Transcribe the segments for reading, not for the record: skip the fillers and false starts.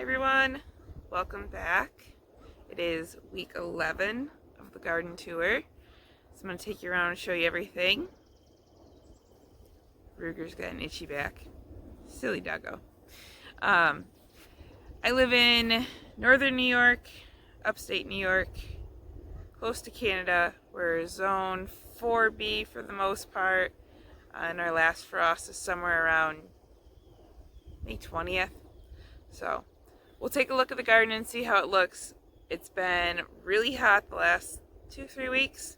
everyone, welcome back. It is week 11 of the garden tour. So I'm going to take you around and show you everything. Ruger's got an itchy back. Silly doggo. I live in northern New York, upstate New York, close to Canada. We're zone 4B for the most part, and our last frost is somewhere around May 20th. So we'll take a look at the garden and see how it looks. It's been really hot the last 2-3 weeks,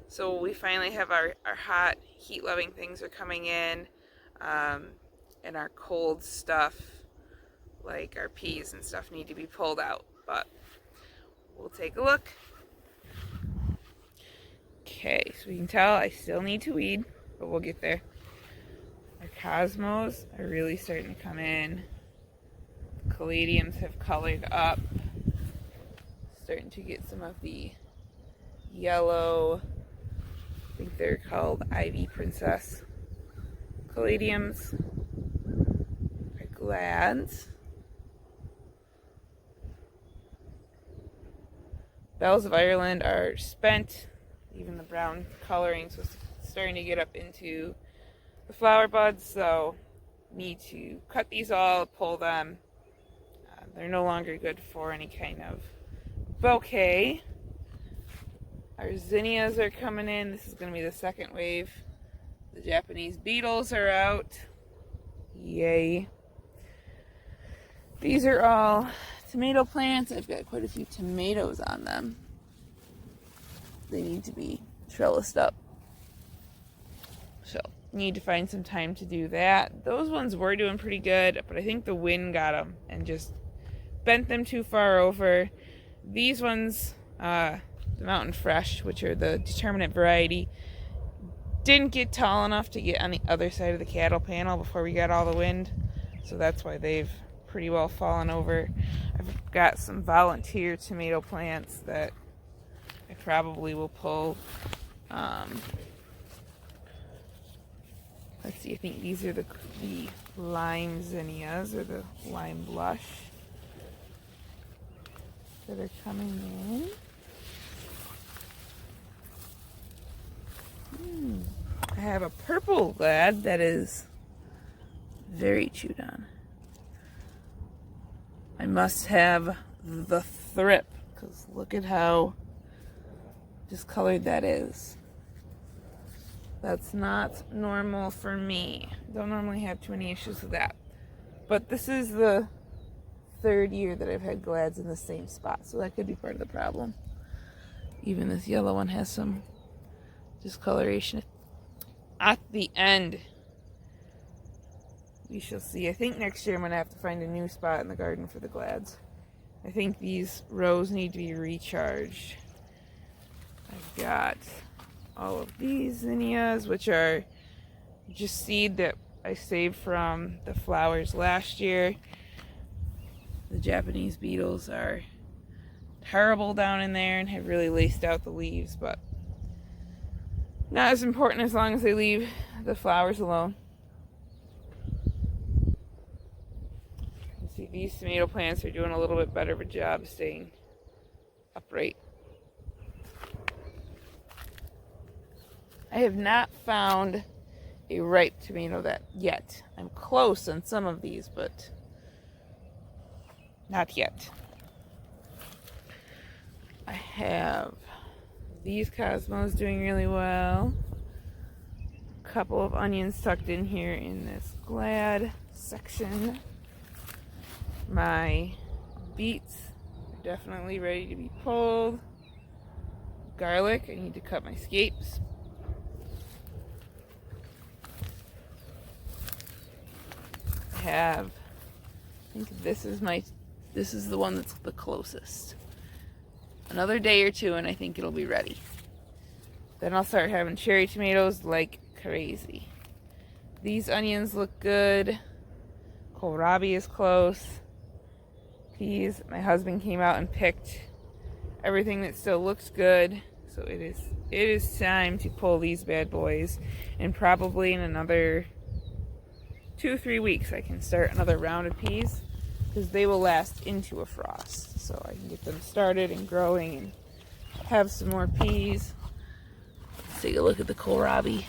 so we finally have our hot, heat-loving things are coming in, and our cold stuff, like our peas and stuff, need to be pulled out. But we'll take a look. Okay, so you can tell I still need to weed, but we'll get there. Our cosmos are really starting to come in. Caladiums have colored up. Starting to get some of the yellow, I think they're called Ivy Princess caladiums. Our glads. Bells of Ireland are spent. Even the brown colorings was starting to get up into the flower buds, so need to cut these all, pull them. They're no longer good for any kind of bouquet. Our zinnias are coming in. This is going to be the second wave. The Japanese beetles are out. Yay. These are all tomato plants. I've got quite a few tomatoes on them. They need to be trellised up. So, need to find some time to do that. Those ones were doing pretty good, but I think the wind got them and just bent them too far over. These ones, the Mountain Fresh, which are the determinate variety, didn't get tall enough to get on the other side of the cattle panel before we got all the wind. So that's why they've pretty well fallen over. I've got some volunteer tomato plants that I probably will pull. Let's see, I think these are the lime zinnias, or the lime blush, that are coming in. I have a purple glad that is very chewed on. I must have the thrip, because look at how discolored that is. That's not normal for me. Don't normally have too many issues with that. But this is the third year that I've had glads in the same spot, so that could be part of the problem. Even this yellow one has some discoloration at the end. We shall see. I think next year I'm going to have to find a new spot in the garden for the glads. I think these rows need to be recharged. I've got all of these zinnias, which are just seed that I saved from the flowers last year. The Japanese beetles are terrible down in there and have really laced out the leaves, but not as important as long as they leave the flowers alone. You see, these tomato plants are doing a little bit better of a job staying upright. I have not found a ripe tomato yet. I'm close on some of these, but not yet. I have these cosmos doing really well. A couple of onions tucked in here in this glad section. My beets are definitely ready to be pulled. Garlic, I need to cut my scapes. I think this is the one that's the closest. Another day or two and I think it'll be ready. Then I'll start having cherry tomatoes like crazy. These onions look good. Kohlrabi is close. Peas, my husband came out and picked everything that still looks good. So it is time to pull these bad boys, and probably in another 2-3 weeks I can start another round of peas. because they will last into a frost. So I can get them started and growing and have some more peas. Let's take a look at the kohlrabi.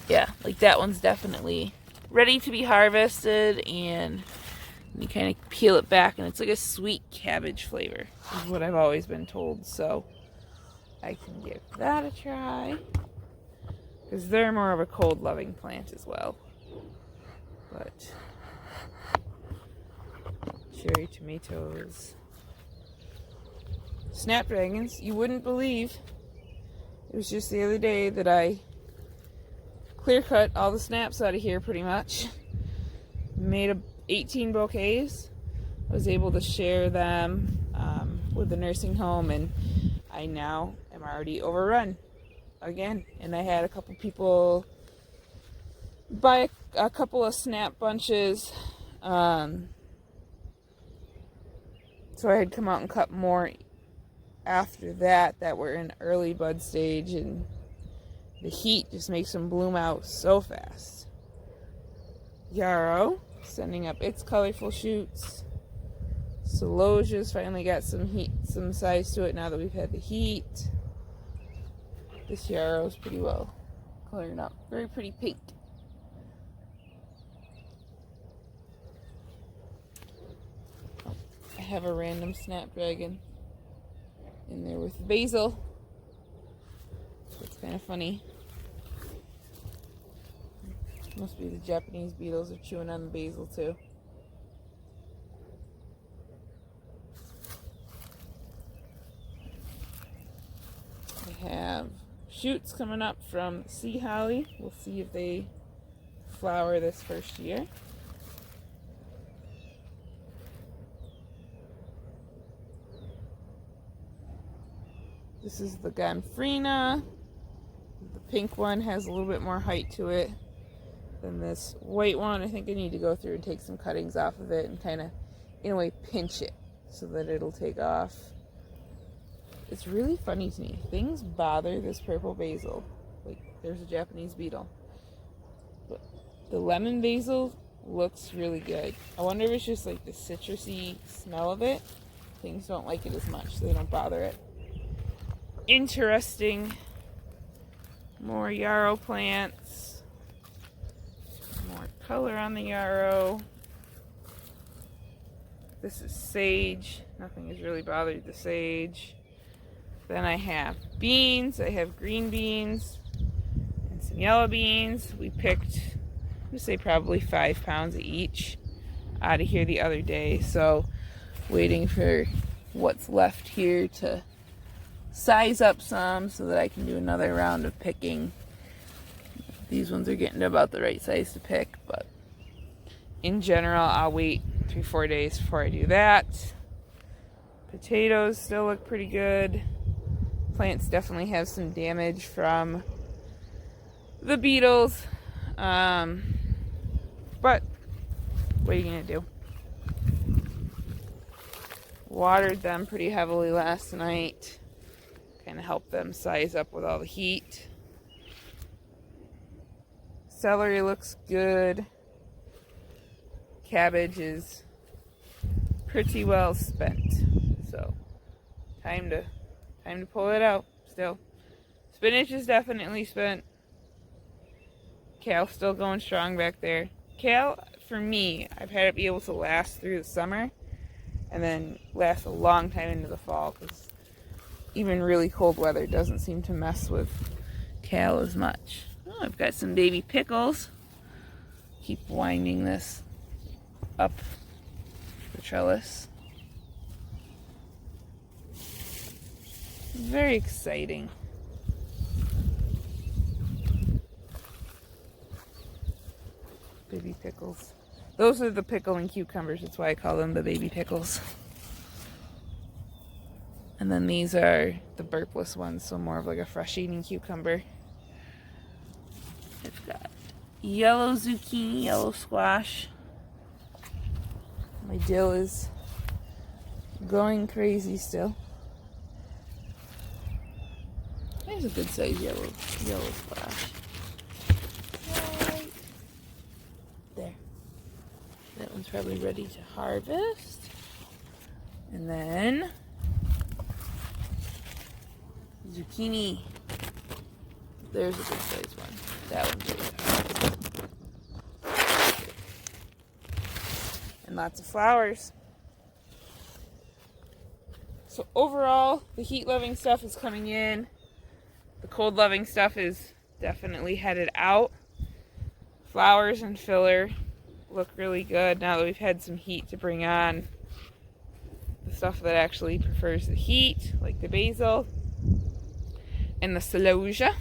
Yeah, like that one's definitely ready to be harvested, and you kind of peel it back and it's like a sweet cabbage flavor is what I've always been told. So I can give that a try because they're more of a cold loving plant as well. But cherry tomatoes, snapdragons, you wouldn't believe. It was just the other day that I clear cut all the snaps out of here pretty much. Made 18 bouquets. I was able to share them with the nursing home, and I now am already overrun again. And I had a couple people buy a couple of snap bunches. So I had come out and cut more after that were in early bud stage, and the heat just makes them bloom out so fast. Yarrow, sending up its colorful shoots. Celosia's finally got some heat, some size to it now that we've had the heat. This yarrow's pretty well coloring up. Very pretty pink. Oh, I have a random snapdragon in there with basil. It's kind of funny. Must be the Japanese beetles are chewing on the basil too. I have shoots coming up from sea holly. We'll see if they flower this first year. This is the Gonfrina. The pink one has a little bit more height to it than this white one. I think I need to go through and take some cuttings off of it and kind of, in a way, pinch it so that it'll take off. It's really funny to me. Things bother this purple basil. Like, there's a Japanese beetle. But the lemon basil looks really good. I wonder if it's just like the citrusy smell of it. Things don't like it as much, so they don't bother it. Interesting. More yarrow plants. More color on the yarrow. This is sage. Nothing has really bothered the sage. Then I have beans. I have green beans and some yellow beans. We picked, I would say probably 5 pounds of each out of here the other day. So waiting for what's left here to size up some so that I can do another round of picking. These ones are getting to about the right size to pick, but in general I'll wait 3-4 days before I do that. Potatoes still look pretty good. Plants definitely have some damage from the beetles, but what are you gonna do? Watered them pretty heavily last night. Kind of help them size up with all the heat. Celery looks good. Cabbage is pretty well spent. So time to pull it out still. Spinach is definitely spent. Kale's still going strong back there. Kale, for me, I've had it be able to last through the summer and then last a long time into the fall, because even really cold weather doesn't seem to mess with kale as much. Oh, I've got some baby pickles. Keep winding this up the trellis. Very exciting. Baby pickles. Those are the pickling cucumbers. That's why I call them the baby pickles. And then these are the burpless ones, so more of like a fresh eating cucumber. I've got yellow zucchini, yellow squash. My dill is going crazy still. There's a good size yellow squash. Right there. That one's probably ready to harvest. And then zucchini. There's a good size one. That one's ready to harvest. And lots of flowers. So overall, the heat-loving stuff is coming in. The cold-loving stuff is definitely headed out. Flowers and filler look really good now that we've had some heat to bring on the stuff that actually prefers the heat, like the basil and the celosia.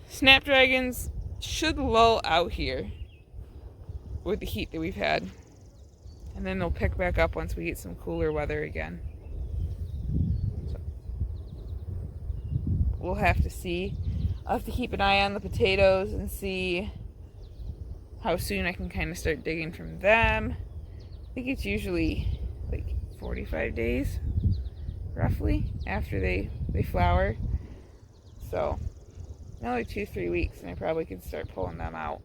Snapdragons should lull out here with the heat that we've had. And then they'll pick back up once we get some cooler weather again. So we'll have to see. I'll have to keep an eye on the potatoes and see how soon I can kind of start digging from them. I think it's usually like 45 days, roughly, after they flower. So another 2-3 weeks and I probably could start pulling them out.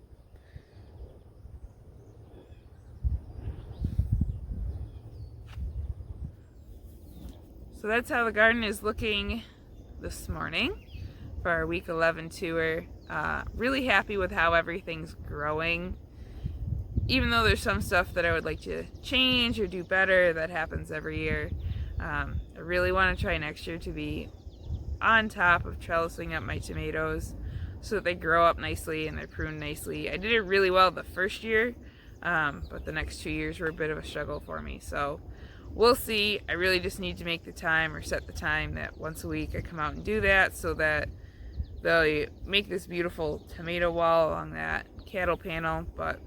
So that's how the garden is looking this morning for our week 11 tour. Really happy with how everything's growing. Even though there's some stuff that I would like to change or do better, that happens every year. I really want to try next year to be on top of trellising up my tomatoes so that they grow up nicely and they're pruned nicely. I did it really well the first year, but the next 2 years were a bit of a struggle for me. So we'll see. I really just need to make the time or set the time that once a week I come out and do that so that they'll make this beautiful tomato wall along that cattle panel. But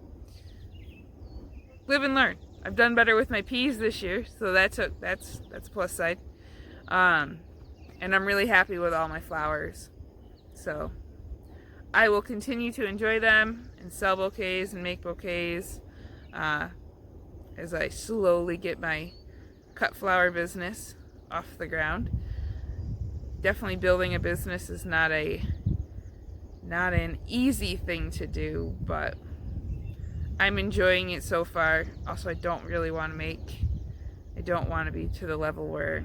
live and learn. I've done better with my peas this year, so that's a plus side. And I'm really happy with all my flowers. So I will continue to enjoy them and sell bouquets and make bouquets as I slowly get my cut flower business off the ground. Definitely building a business is not an easy thing to do, but I'm enjoying it so far. Also, I don't want to be to the level where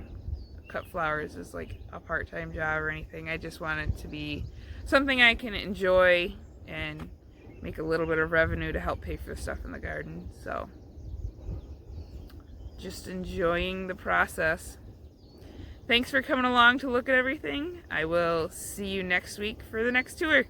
cut flowers is like a part-time job or anything. I just want it to be something I can enjoy and make a little bit of revenue to help pay for the stuff in the garden. So just enjoying the process. Thanks for coming along to look at everything. I will see you next week for the next tour.